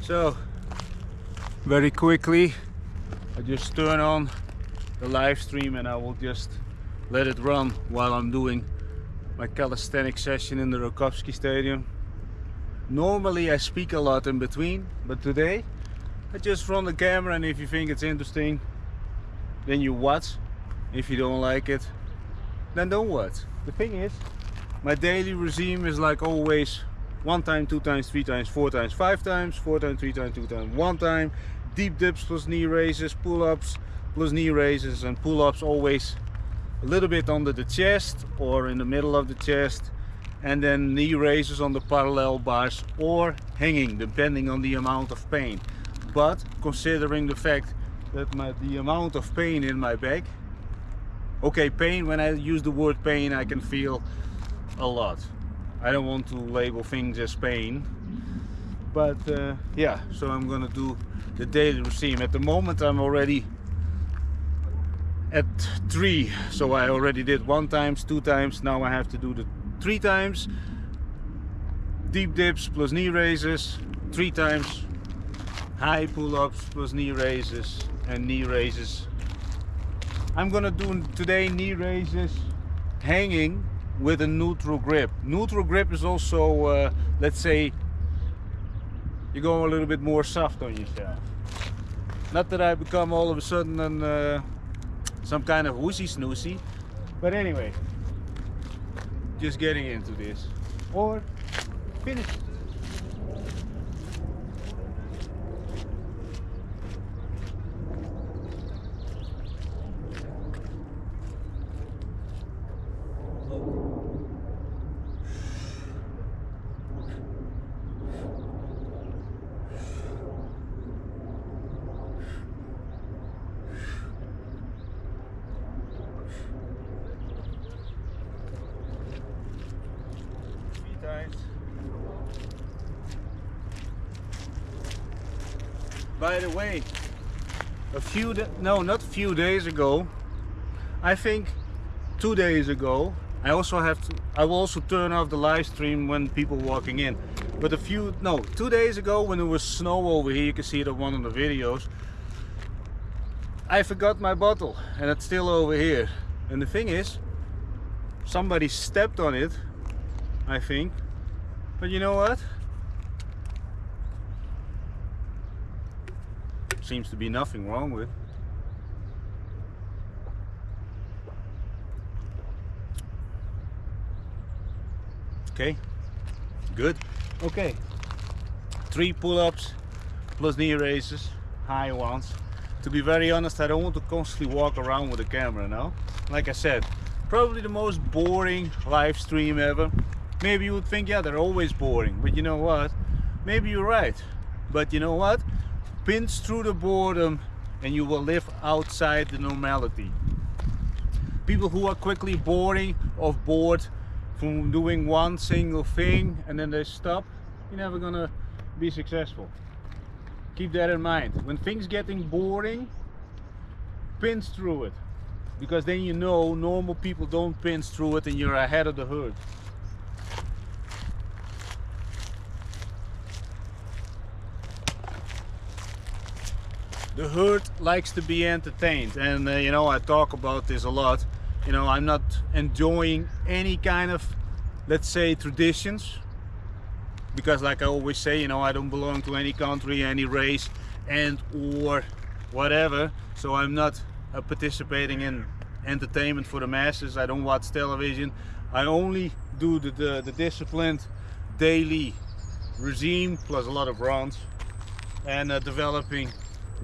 So very quickly I just turn on the live stream and I will just let it run while I'm doing my calisthenics session in the Rakovski stadium. Normally I speak a lot in between, but today I just run the camera, and if you think it's interesting, then you watch. If you don't like it, then don't watch. The thing is, my daily regime is like always 1 time, 2 times, 3 times, 4 times, 5 times, 4 times, 3 times, 2 times, 1 time, deep dips plus knee raises, pull-ups plus knee raises, and pull-ups always a little bit under the chest or in the middle of the chest, and then knee raises on the parallel bars or hanging, depending on the amount of pain. But considering the fact that the amount of pain in my back, okay, pain, when I use the word pain, I can feel a lot. I don't want to label things as pain, but yeah, so I'm gonna do the daily regime. At the moment I'm already at 3, so I already did 1 times, 2 times, now I have to do the 3 times, deep dips plus knee raises, 3 times, high pull-ups plus knee raises and knee raises. I'm gonna do today knee raises hanging with a neutral grip. Neutral grip is also, let's say, you go a little bit more soft on yourself. Not that I become all of a sudden some kind of woosy snoosy, but anyway, just getting into this or finish it. By the way, not a few days ago, I think 2 days ago, I will also turn off the live stream when people walking in. But 2 days ago, when there was snow over here, you can see it on one of the videos, I forgot my bottle and it's still over here. And the thing is, somebody stepped on it, I think. But you know what? Seems to be nothing wrong with. Okay, good. Okay, 3 pull-ups plus knee raises, high ones. To be very honest, I don't want to constantly walk around with a camera now. Like I said, probably the most boring live stream ever. Maybe you would think, yeah, they're always boring, but you know what? Maybe you're right. But you know what? Pinch through the boredom and you will live outside the normality. People who are quickly bored from doing one single thing and then they stop, you're never gonna be successful. Keep that in mind. When things getting boring, pinch through it, because then you know normal people don't pinch through it and you're ahead of the herd. The herd likes to be entertained, and you know, I talk about this a lot. You know, I'm not enjoying any kind of, let's say, traditions, because like I always say, you know, I don't belong to any country, any race, and or whatever, so I'm not participating in entertainment for the masses. I don't watch television. I only do the disciplined daily regime plus a lot of runs and developing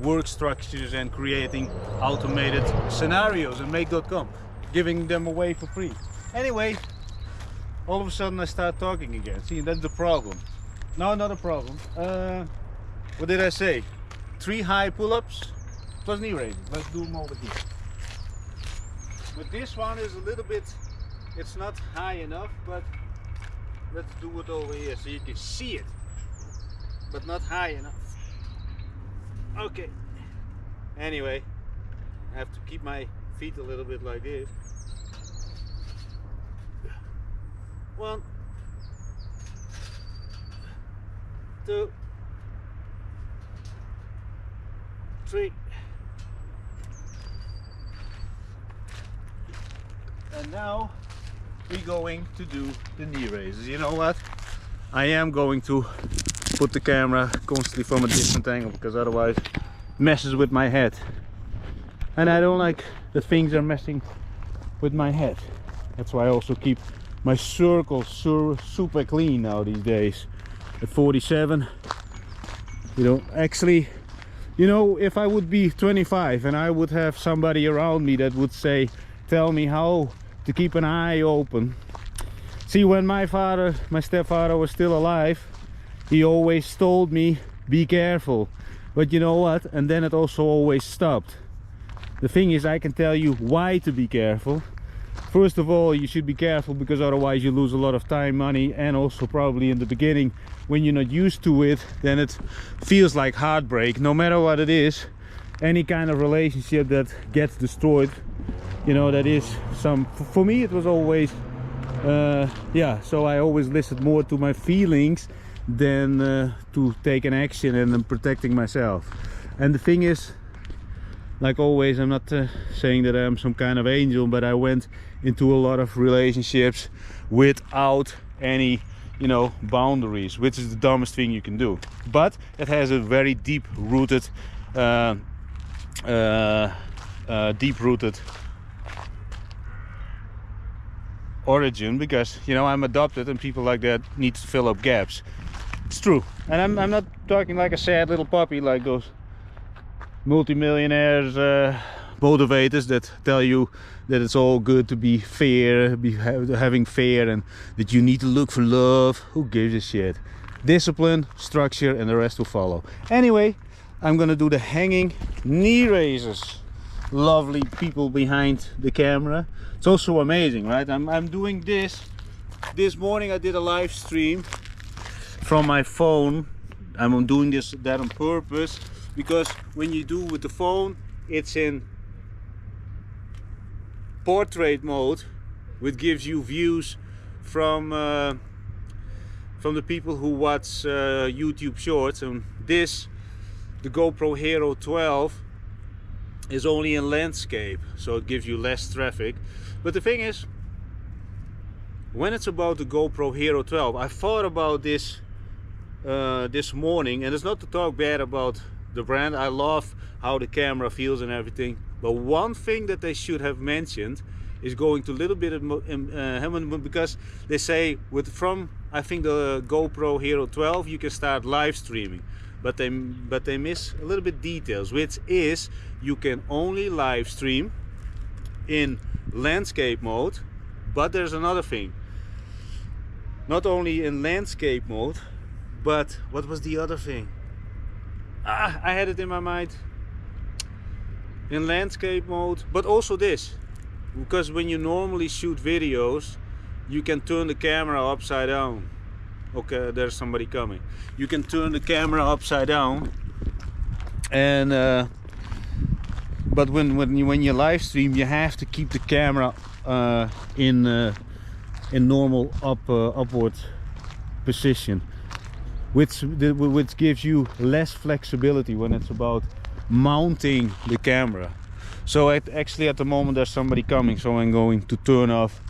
work structures and creating automated scenarios and make.com, giving them away for free. Anyway, all of a sudden I start talking again. See, that's the problem. No, not a problem. What did I say? 3 high pull-ups plus knee raises. Let's do them over here. But this one is a little bit, it's not high enough, but let's do it over here so you can see it, but not high enough. Okay, anyway, I have to keep my feet a little bit like this. 1, 2, battery. And now we're going to do the knee raises. You know what? I am going to put the camera constantly from a different angle, because otherwise it messes with my head. And I don't like that things are messing with my head. That's why I also keep my circles super clean now these days. At 47, you know, actually, you know, if I would be 25 and I would have somebody around me that would tell me how to keep an eye open. See, when my stepfather was still alive, he always told me, be careful. But you know what? And then it also always stopped. The thing is, I can tell you why to be careful. First of all, you should be careful because otherwise you lose a lot of time, money, and also probably in the beginning, when you're not used to it, then it feels like heartbreak. No matter what it is, any kind of relationship that gets destroyed, you know, that is for me it was always yeah, so I always listened more to my feelings than to take an action and then protecting myself. And the thing is, like always, I'm not saying that I'm some kind of angel, but I went into a lot of relationships without any, you know, boundaries, which is the dumbest thing you can do. But it has a very deep-rooted origin, because, you know, I'm adopted and people like that need to fill up gaps. It's true. And I'm not talking like a sad little puppy like those multimillionaires motivators that tell you that it's all good to be fair, having fair, and that you need to look for love. Who gives a shit? Discipline, structure, and the rest will follow. Anyway, I'm gonna do the hanging knee raises. Lovely people behind the camera. It's also amazing, right? I'm doing this morning. I did a live stream from my phone. I'm doing that on purpose, because when you do with the phone, it's in portrait mode, which gives you views from the people who watch YouTube shorts. And the GoPro Hero 12 is only in landscape, so it gives you less traffic. But the thing is, when it's about the GoPro Hero 12, I thought about this this morning, and it's not to talk bad about the brand. I love how the camera feels and everything, but one thing that they should have mentioned is going to a little bit of because they say from I think the GoPro Hero 12 you can start live streaming, but they miss a little bit details, which is you can only live stream in landscape mode. But there's another thing, not only in landscape mode, but what was the other thing? I had it in my mind. In landscape mode, but also this, because when you normally shoot videos, you can turn the camera upside down. Okay, there's somebody coming. You can turn the camera upside down, and but when you live stream, you have to keep the camera in normal upward position, which gives you less flexibility when it's about mounting the camera. So actually at the moment there's somebody coming, so I'm going to turn off